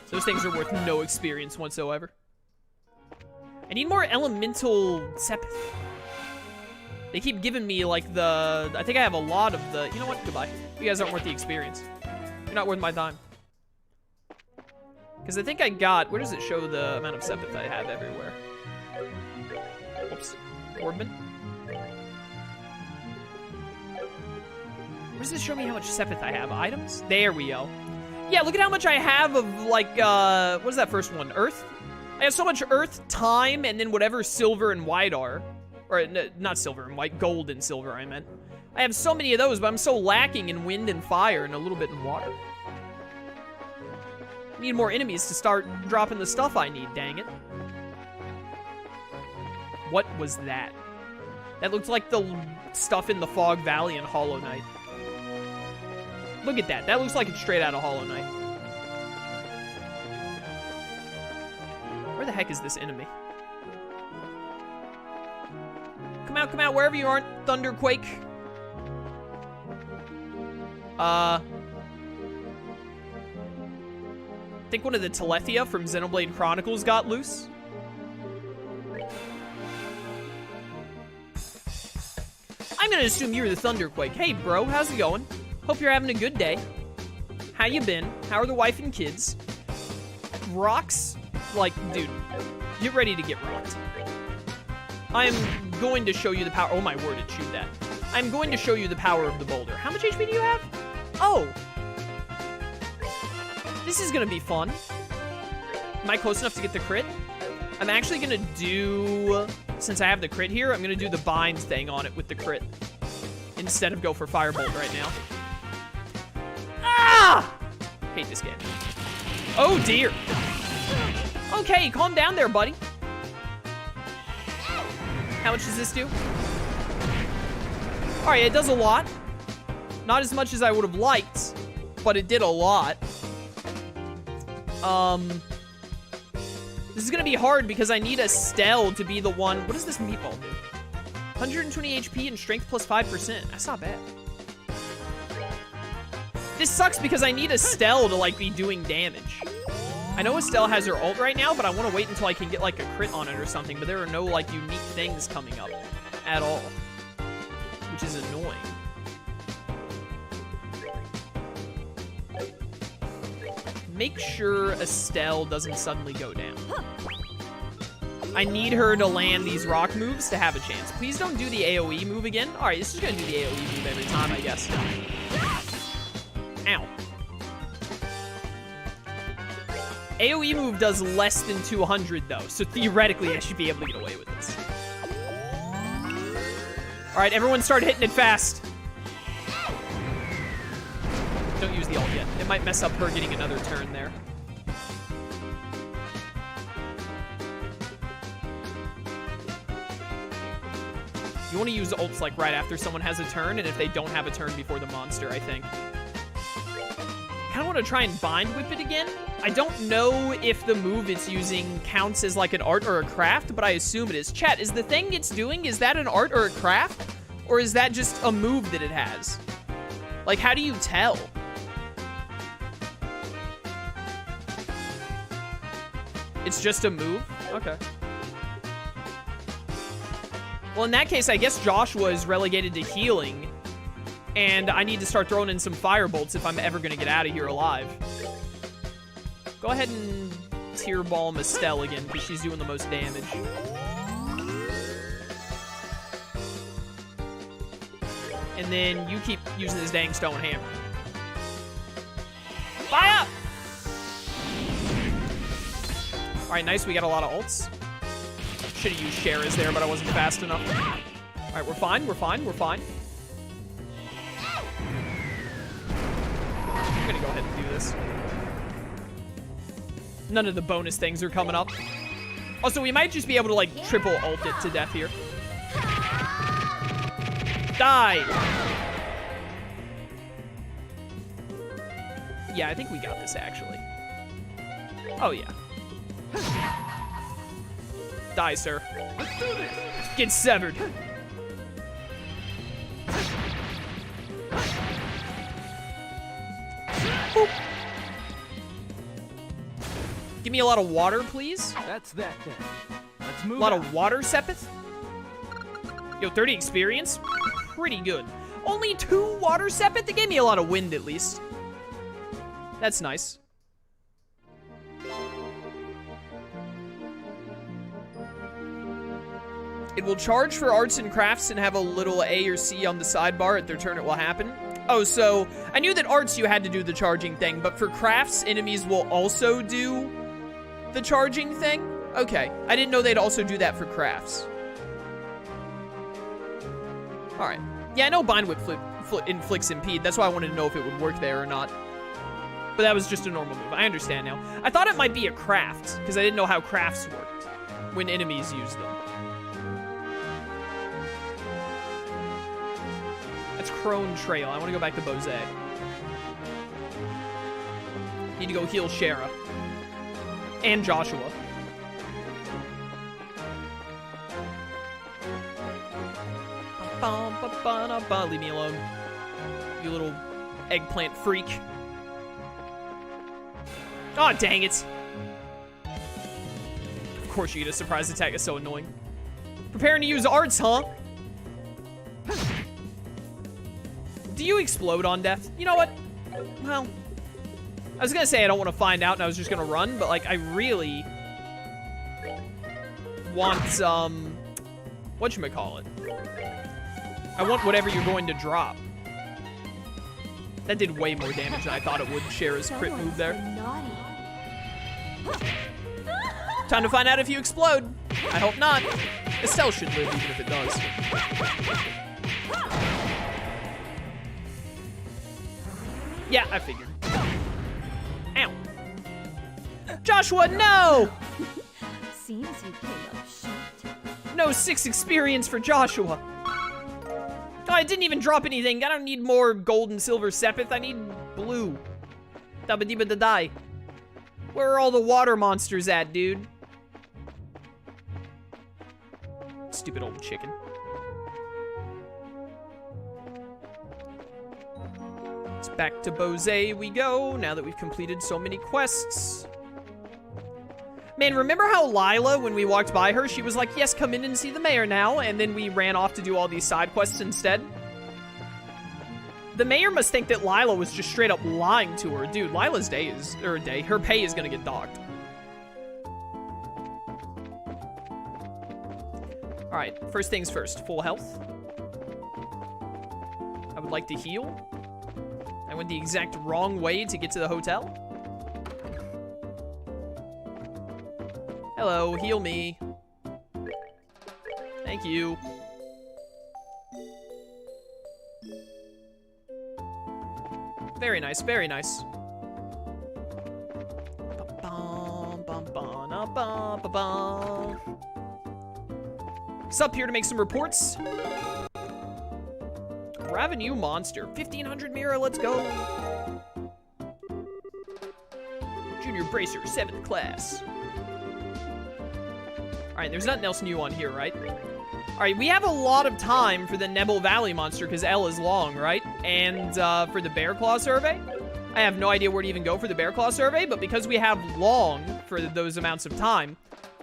Those things are worth no experience whatsoever. I need more elemental Sepith. They keep giving me, like, the... I think I have a lot of the... You know what? Goodbye. You guys aren't worth the experience. You're not worth my time. Because I think I got... Where does it show the amount of Sepith I have everywhere? Oops. Orbman? Where does it show me how much Sepith I have? Items? There we go. Yeah, look at how much I have of, like, what is that first one? Earth? I have so much Earth, time, and then whatever silver and white are. Or, not silver and white, gold and silver, I meant. I have so many of those, but I'm so lacking in wind and fire and a little bit in water. I need more enemies to start dropping the stuff I need, dang it. What was that? That looked like the stuff in the Fog Valley in Hollow Knight. Look at that. That looks like it's straight out of Hollow Knight. Where the heck is this enemy? Come out, wherever you aren't, Thunderquake. I think one of the Telethia from Xenoblade Chronicles got loose. I'm gonna assume you're the Thunderquake. Hey, bro, how's it going? Hope you're having a good day. How you been? How are the wife and kids? Rocks? Like, dude, get ready to get rocked. I'm going to show you the power. Oh my word, it chewed that. I'm going to show you the power of the boulder. How much HP do you have? Oh. This is gonna be fun. Am I close enough to get the crit? I'm actually gonna do, since I have the crit here, I'm gonna do the bind thing on it with the crit instead of go for Firebolt right now. Ah! Hate this game. Oh dear. Okay, calm down there, buddy. How much does this do? All right, it does a lot. Not as much as I would have liked, but it did a lot. This is gonna be hard because I need Estelle to be the one. What does this meatball do? 120 HP and strength plus 5%. That's not bad. This sucks because I need Estelle to, like, be doing damage. I know Estelle has her ult right now, but I want to wait until I can get, like, a crit on it or something, but there are no, like, unique things coming up at all, which is annoying. Make sure Estelle doesn't suddenly go down. I need her to land these rock moves to have a chance. Please don't do the AoE move again. All right, this is going to do the AoE move every time, I guess. Ow. AoE move does less than 200, though, so theoretically I should be able to get away with this. All right, everyone start hitting it fast. Don't use the ult yet. It might mess up her getting another turn there. You want to use ults, like, right after someone has a turn, and if they don't have a turn before the monster, I think. I kind of want to try and Bind Whip it again. I don't know if the move it's using counts as, like, an art or a craft, but I assume it is. Chat, is the thing it's doing, is that an art or a craft? Or is that just a move that it has? Like, how do you tell? It's just a move? Okay. Well, in that case, I guess Joshua is relegated to healing, and I need to start throwing in some firebolts if I'm ever going to get out of here alive. Go ahead and Tear Balm Estelle again, because she's doing the most damage. And then you keep using this dang stone hammer. Fire! All right, nice. We got a lot of ults. Should have used Shara's there, but I wasn't fast enough. All right, we're fine. We're fine. We're fine. I'm gonna go ahead and do this. None of the bonus things are coming up. Also, we might just be able to, like, triple ult it to death here. Die! Yeah, I think we got this, actually. Oh, yeah. Die, sir. Get severed. Boop. Give me a lot of water, please. That's that then. Let's move. A lot of water, Sepith. Yo, 30 experience. Pretty good. Only 2 water, Sepith? They gave me a lot of wind, at least. That's nice. It will charge for arts and crafts and have a little A or C on the sidebar. At their turn, it will happen. Oh, so I knew that arts you had to do the charging thing, but for crafts, enemies will also do the charging thing? Okay. I didn't know they'd also do that for crafts. Alright. Yeah, I know Bind Whip inflicts impede. That's why I wanted to know if it would work there or not. But that was just a normal move. I understand now. I thought it might be a craft, because I didn't know how crafts worked when enemies use them. That's Crone Trail. I want to go back to Bose. Need to go heal Shara. And Joshua. Leave me alone. You little eggplant freak. Oh, dang it. Of course you get a surprise attack. It's so annoying. Preparing to use arts, huh? Do you explode on death? You know what? Well, I was gonna say I don't want to find out and I was just gonna run, but like I really want whatchamacallit? I want whatever you're going to drop. That did way more damage than I thought it would. Shara's crit move there. Time to find out if you explode. I hope not. Estelle should live even if it does. Yeah, I figured. Ow. Joshua, no! Seems you came up short. No 6 experience for Joshua. Oh, I didn't even drop anything. I don't need more gold and silver Sepith. I need blue. Dabba-dibba-da-die. Where are all the water monsters at, dude? Stupid old chicken. It's back to Bose we go, now that we've completed so many quests. Man, remember how Lila, when we walked by her, she was like, yes, come in and see the mayor now, and then we ran off to do all these side quests instead? The mayor must think that Lila was just straight up lying to her. Dude, Lila's her pay is gonna get docked. Alright, first things first, full health. I would like to heal. I went the exact wrong way to get to the hotel. Hello, heal me. Thank you. Very nice, very nice. Sup, here to make some reports. Revenue monster. 1500 mirror, let's go. Junior Bracer, 7th class. Alright, there's nothing else new on here, right? Alright, we have a lot of time for the Nebel Valley monster, because L is long, right? And for the Bear Claw survey? I have no idea where to even go for the Bear Claw survey, but because we have long for those amounts of time,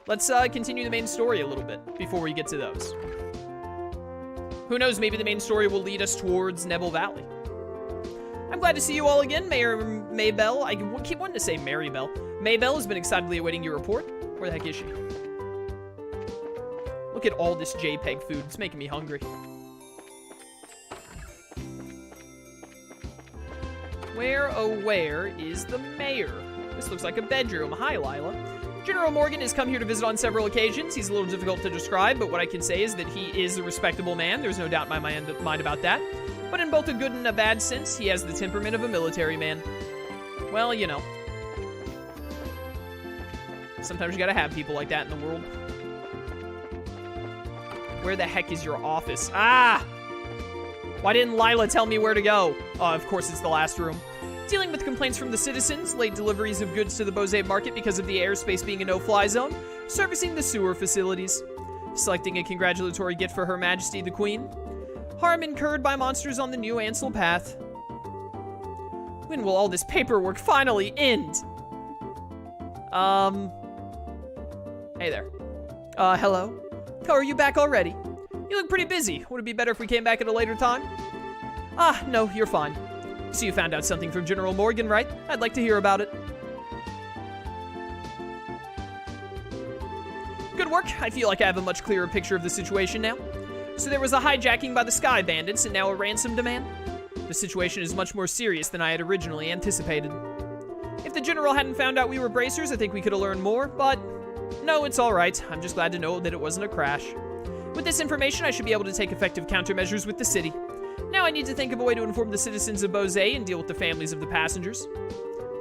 let's continue the main story a little bit before we get to those. Who knows, maybe the main story will lead us towards Nebel Valley. I'm glad to see you all again, Mayor Maybell. I keep wanting to say Marybell. Maybell has been excitedly awaiting your report. Where the heck is she? Look at all this JPEG food. It's making me hungry. Where, oh where, is the mayor? This looks like a bedroom. Hi, Lila. General Morgan has come here to visit on several occasions. He's a little difficult to describe, but what I can say is that he is a respectable man. There's no doubt in my mind about that. But in both a good and a bad sense, he has the temperament of a military man. Well, you know. Sometimes you gotta have people like that in the world. Where the heck is your office? Ah! Why didn't Lila tell me where to go? Oh, of course it's the last room. Dealing with complaints from the citizens, late deliveries of goods to the Bose market because of the airspace being a no-fly zone, servicing the sewer facilities, selecting a congratulatory gift for Her Majesty the Queen, harm incurred by monsters on the new Ansel path. When will all this paperwork finally end? Hey there. Hello? Oh, are you back already? You look pretty busy. Would it be better if we came back at a later time? Ah, no, you're fine. So you found out something from General Morgan, right? I'd like to hear about it. Good work. I feel like I have a much clearer picture of the situation now. So there was a hijacking by the Sky Bandits and now a ransom demand? The situation is much more serious than I had originally anticipated. If the General hadn't found out we were bracers, I think we could have learned more, but no, it's all right. I'm just glad to know that it wasn't a crash. With this information, I should be able to take effective countermeasures with the city. Now I need to think of a way to inform the citizens of Bose and deal with the families of the passengers.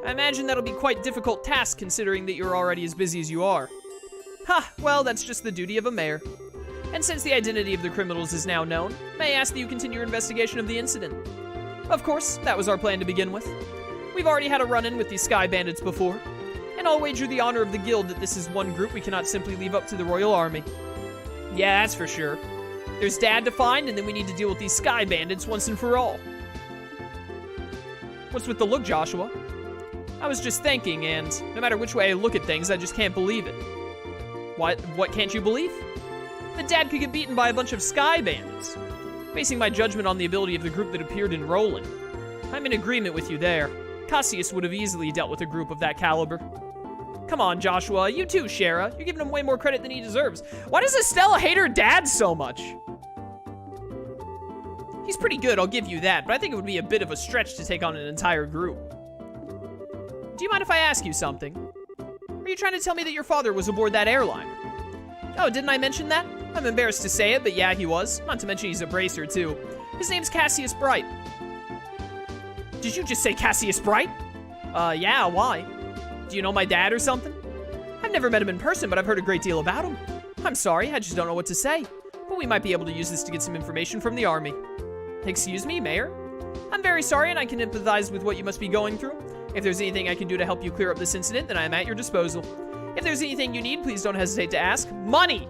I imagine that'll be quite a difficult task considering that you're already as busy as you are. Ha, well, that's just the duty of a mayor. And since the identity of the criminals is now known, may I ask that you continue your investigation of the incident? Of course, that was our plan to begin with. We've already had a run-in with these Sky Bandits before, and I'll wager the honor of the guild that this is one group we cannot simply leave up to the Royal Army. Yeah, that's for sure. There's Dad to find, and then we need to deal with these Sky Bandits once and for all. What's with the look, Joshua? I was just thinking, and no matter which way I look at things, I just can't believe it. What can't you believe? That Dad could get beaten by a bunch of Sky Bandits. Basing my judgment on the ability of the group that appeared in Roland. I'm in agreement with you there. Cassius would have easily dealt with a group of that caliber. Come on, Joshua. You too, Shara. You're giving him way more credit than he deserves. Why does Estella hate her dad so much? He's pretty good, I'll give you that, but I think it would be a bit of a stretch to take on an entire group. Do you mind if I ask you something? Are you trying to tell me that your father was aboard that airline? Oh, didn't I mention that? I'm embarrassed to say it, but yeah, he was. Not to mention he's a bracer, too. His name's Cassius Bright. Did you just say Cassius Bright? Yeah, why? Do you know my dad or something? I've never met him in person, but I've heard a great deal about him. I'm sorry, I just don't know what to say. But we might be able to use this to get some information from the army. Excuse me, Mayor? I'm very sorry, and I can empathize with what you must be going through. If there's anything I can do to help you clear up this incident, then I am at your disposal. If there's anything you need, please don't hesitate to ask. Money!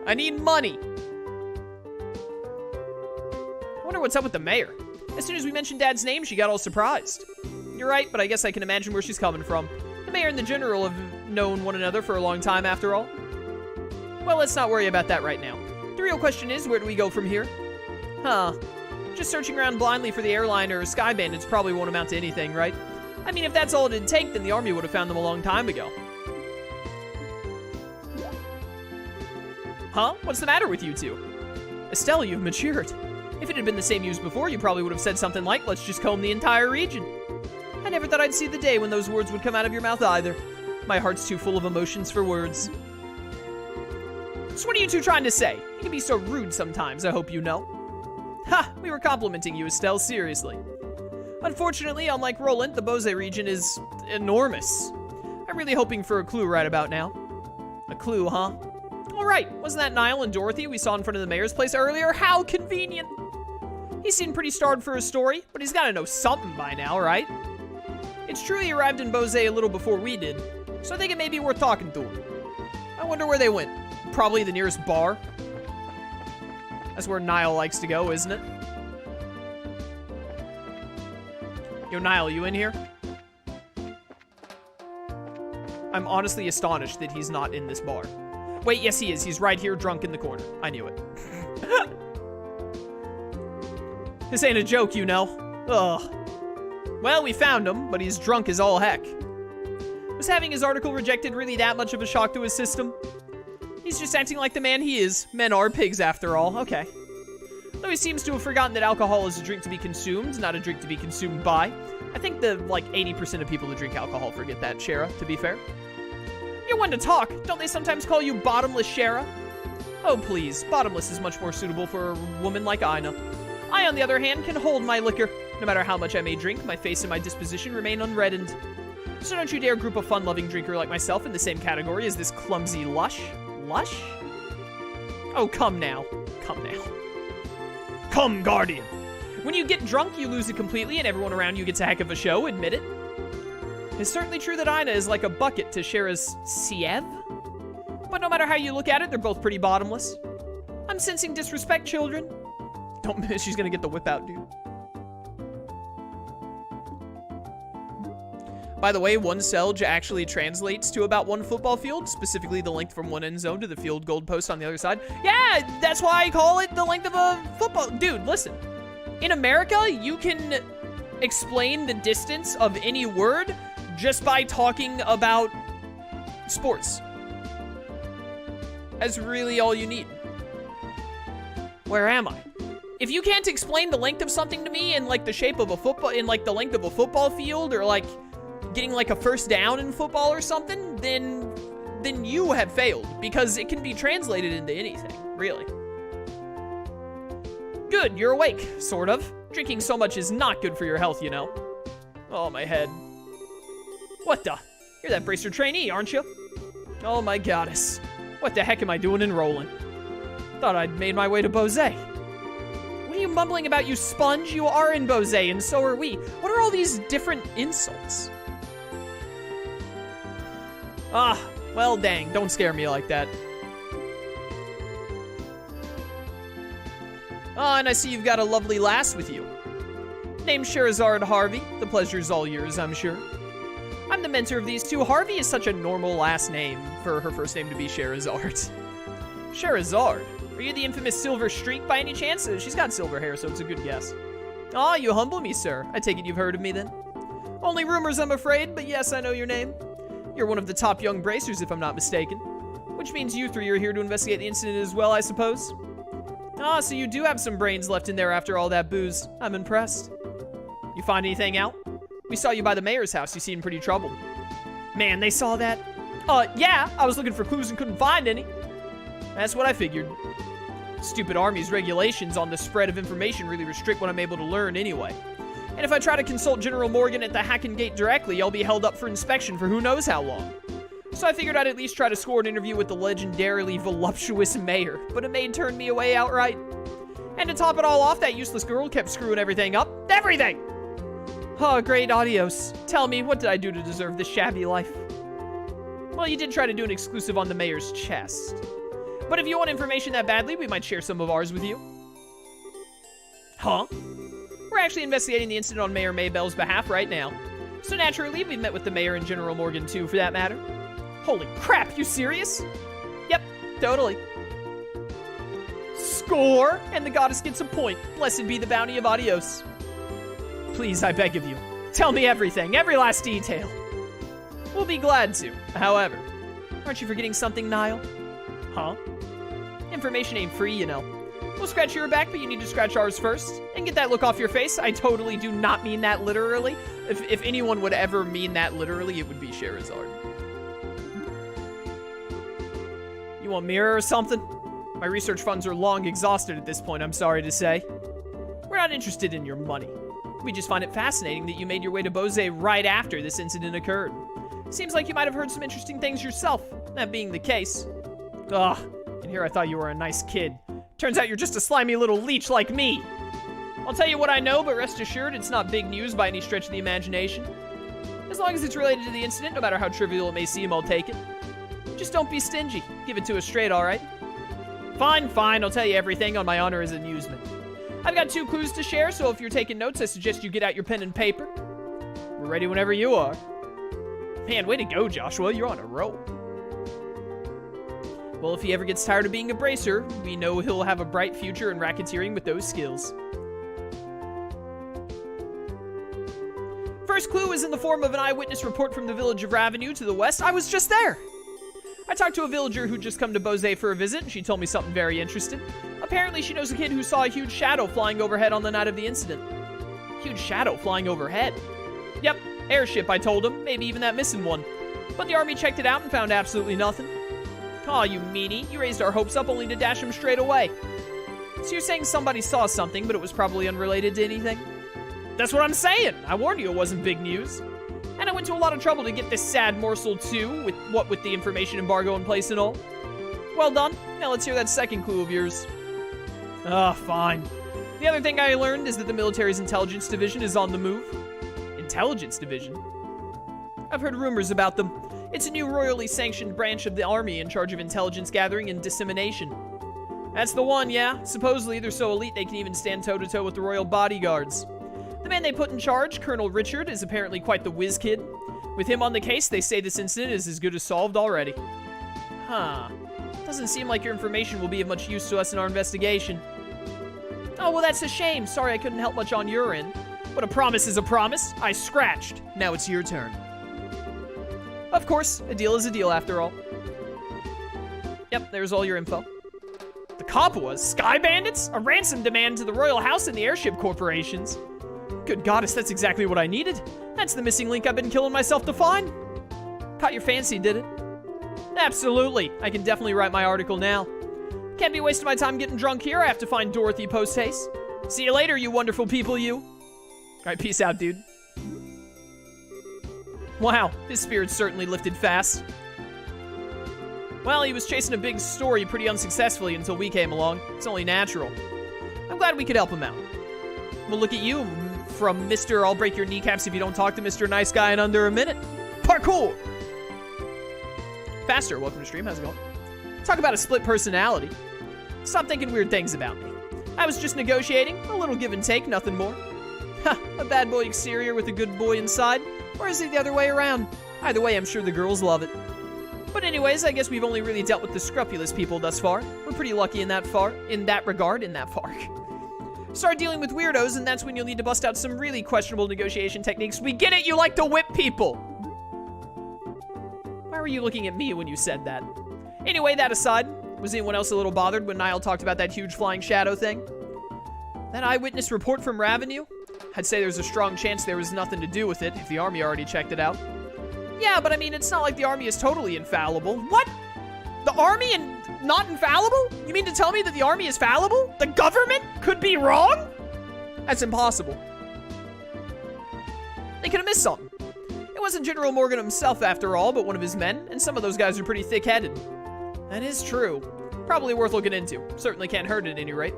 I need money! I wonder what's up with the mayor. As soon as we mentioned Dad's name, she got all surprised. You're right, but I guess I can imagine where she's coming from. The mayor and the general have known one another for a long time, after all. Well, let's not worry about that right now. The real question is, where do we go from here? Huh. Just searching around blindly for the airline or Sky Bandits probably won't amount to anything, right? I mean, if that's all it'd take, then the army would have found them a long time ago. Huh? What's the matter with you two? Estelle, you've matured. If it had been the same use before, you probably would have said something like, let's just comb the entire region. I never thought I'd see the day when those words would come out of your mouth either. My heart's too full of emotions for words. So what are you two trying to say? You can be so rude sometimes, I hope you know. Ha! We were complimenting you, Estelle, seriously. Unfortunately, unlike Roland, the Bose region is enormous. I'm really hoping for a clue right about now. A clue, huh? All right, wasn't that Nial and Dorothy we saw in front of the mayor's place earlier? How convenient! He seemed pretty starved for a story, but he's gotta know something by now, right? It's true he arrived in Bose a little before we did, so I think it may be worth talking to him. I wonder where they went. Probably the nearest bar. That's where Niall likes to go, isn't it? Yo, Niall, you in here? I'm honestly astonished that he's not in this bar. Wait, yes he is. He's right here, drunk in the corner. I knew it. This ain't a joke, you know. Ugh. Well, we found him, but he's drunk as all heck. Was having his article rejected really that much of a shock to his system? He's just acting like the man he is. Men are pigs, after all. Okay. Though he seems to have forgotten that alcohol is a drink to be consumed, not a drink to be consumed by. I think the, 80% of people who drink alcohol forget that, Shara, to be fair. You're one to talk. Don't they sometimes call you Bottomless, Shara? Oh, please. Bottomless is much more suitable for a woman like Ina. I, on the other hand, can hold my liquor. No matter how much I may drink, my face and my disposition remain unreddened. So don't you dare group a fun-loving drinker like myself in the same category as this clumsy lush. Lush? Oh, come now. Come now. Come, Guardian. When you get drunk, you lose it completely, and everyone around you gets a heck of a show, admit it. It's certainly true that Ina is like a bucket to Shara's Siev. But no matter how you look at it, they're both pretty bottomless. I'm sensing disrespect, children. Don't miss, she's gonna get the whip out, dude. By the way, one selge actually translates to about one football field, specifically the length from one end zone to the field goal post on the other side. Yeah, that's why I call it the length of a football. Dude, listen. In America, you can explain the distance of any word just by talking about sports. That's really all you need. Where am I? If you can't explain the length of something to me in like the shape of a football, in like the length of a football field, or like getting like a first down in football or something, then you have failed, because it can be translated into anything, really. Good, you're awake, sort of. Drinking so much is not good for your health, you know. Oh, my head. What the? You're that bracer trainee, aren't you? Oh my goddess. What the heck am I doing enrolling? Thought I'd made my way to Bose. What are you mumbling about, you sponge? You are in Bose, and so are we. What are all these different insults? Ah, well dang, don't scare me like that. Oh, and I see you've got a lovely lass with you. Named Sherazard Harvey. The pleasure's all yours, I'm sure. I'm the mentor of these two. Harvey is such a normal last name for her first name to be Sherazard. Sherazard? Are you the infamous Silver Streak by any chance? She's got silver hair, so it's a good guess. Aw, you humble me, sir. I take it you've heard of me, then? Only rumors, I'm afraid, but yes, I know your name. You're one of the top young bracers, if I'm not mistaken. Which means you three are here to investigate the incident as well, I suppose? Ah, so you do have some brains left in there after all that booze. I'm impressed. You find anything out? We saw you by the mayor's house. You seemed pretty troubled. Man, they saw that? Yeah, I was looking for clues and couldn't find any. That's what I figured. Stupid Army's regulations on the spread of information really restrict what I'm able to learn anyway. And if I try to consult General Morgan at the Hacken Gate directly, I'll be held up for inspection for who knows how long. So I figured I'd at least try to score an interview with the legendarily voluptuous mayor, but a maid turned me away outright. And to top it all off, that useless girl kept screwing everything up. Everything! Oh, great, adios. Tell me, what did I do to deserve this shabby life? Well, you did try to do an exclusive on the mayor's chest. But if you want information that badly, we might share some of ours with you. Huh? We're actually investigating the incident on Mayor Maybell's behalf right now. So naturally, we've met with the mayor and General Morgan too, for that matter. Holy crap, you serious? Yep, totally. Score! And the goddess gets a point. Blessed be the bounty of adios. Please, I beg of you, tell me everything, every last detail. We'll be glad to. However, aren't you forgetting something, Nial? Huh? Information ain't free, you know. We'll scratch your back, but you need to scratch ours first. And get that look off your face. I totally do not mean that literally. If anyone would ever mean that literally, it would be Sherazard. You want mirror or something? My research funds are long exhausted at this point, I'm sorry to say. We're not interested in your money. We just find it fascinating that you made your way to Bose right after this incident occurred. Seems like you might have heard some interesting things yourself, that being the case. Ugh, and here I thought you were a nice kid. Turns out you're just a slimy little leech like me. I'll tell you what I know, but rest assured it's not big news by any stretch of the imagination. As long as it's related to the incident, no matter how trivial it may seem, I'll take it. Just don't be stingy. Give it to us straight, all right? Fine, fine, I'll tell you everything on my honor as amusement. I've got 2 clues to share, so if you're taking notes, I suggest you get out your pen and paper. We're ready whenever you are. Man, way to go, Joshua. You're on a roll. Well, if he ever gets tired of being a bracer, we know he'll have a bright future in racketeering with those skills. First clue is in the form of an eyewitness report from the village of Ravenue to the west. I was just there. I talked to a villager who'd just come to Bose for a visit, and she told me something very interesting. Apparently, she knows a kid who saw a huge shadow flying overhead on the night of the incident. Huge shadow flying overhead? Yep, airship, I told him. Maybe even that missing one. But the army checked it out and found absolutely nothing. Aw, you meanie. You raised our hopes up only to dash them straight away. So you're saying somebody saw something, but it was probably unrelated to anything? That's what I'm saying. I warned you it wasn't big news. And I went to a lot of trouble to get this sad morsel too, with the information embargo in place and all. Well done. Now let's hear that second clue of yours. Fine. The other thing I learned is that the military's intelligence division is on the move. Intelligence division? I've heard rumors about them. It's a new royally sanctioned branch of the army in charge of intelligence gathering and dissemination. That's the one, yeah. Supposedly they're so elite they can even stand toe-to-toe with the royal bodyguards. The man they put in charge, Colonel Richard, is apparently quite the whiz kid. With him on the case, they say this incident is as good as solved already. Huh. Doesn't seem like your information will be of much use to us in our investigation. Oh, well, that's a shame. Sorry I couldn't help much on your end. But a promise is a promise. I scratched. Now it's your turn. Of course, a deal is a deal after all. Yep, there's all your info. The cop was Sky Bandits? A ransom demand to the Royal House and the Airship Corporations. Good goddess, that's exactly what I needed. That's the missing link I've been killing myself to find. Caught your fancy, did it? Absolutely. I can definitely write my article now. Can't be wasting my time getting drunk here. I have to find Dorothy post-haste. See you later, you wonderful people, you. All right, peace out, dude. Wow, his spirit certainly lifted fast. Well, he was chasing a big story pretty unsuccessfully until we came along. It's only natural. I'm glad we could help him out. Well, look at you, from Mr. I'll break your kneecaps if you don't talk to Mr. Nice Guy in under a minute. Parkour! Faster, welcome to stream, how's it going? Talk about a split personality. Stop thinking weird things about me. I was just negotiating, a little give and take, nothing more. Ha, a bad boy exterior with a good boy inside, or is it the other way around? Either way, I'm sure the girls love it. But anyways, I guess we've only really dealt with the scrupulous people thus far. We're pretty lucky in that regard. Start dealing with weirdos, and that's when you'll need to bust out some really questionable negotiation techniques. We get it, you like to whip people! Why were you looking at me when you said that? Anyway, that aside, was anyone else a little bothered when Niall talked about that huge flying shadow thing? That eyewitness report from Ravenue? I'd say there's a strong chance there was nothing to do with it, if the army already checked it out. Yeah, but I mean, it's not like the army is totally infallible. What? The army and not infallible? You mean to tell me that the army is fallible? The government could be wrong? That's impossible. They could have missed something. It wasn't General Morgan himself after all, but one of his men, and some of those guys are pretty thick-headed. That is true. Probably worth looking into. Certainly can't hurt at any rate.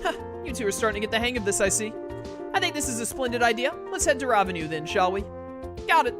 Huh, you two are starting to get the hang of this, I see. I think this is a splendid idea. Let's head to Ravenue then, shall we? Got it.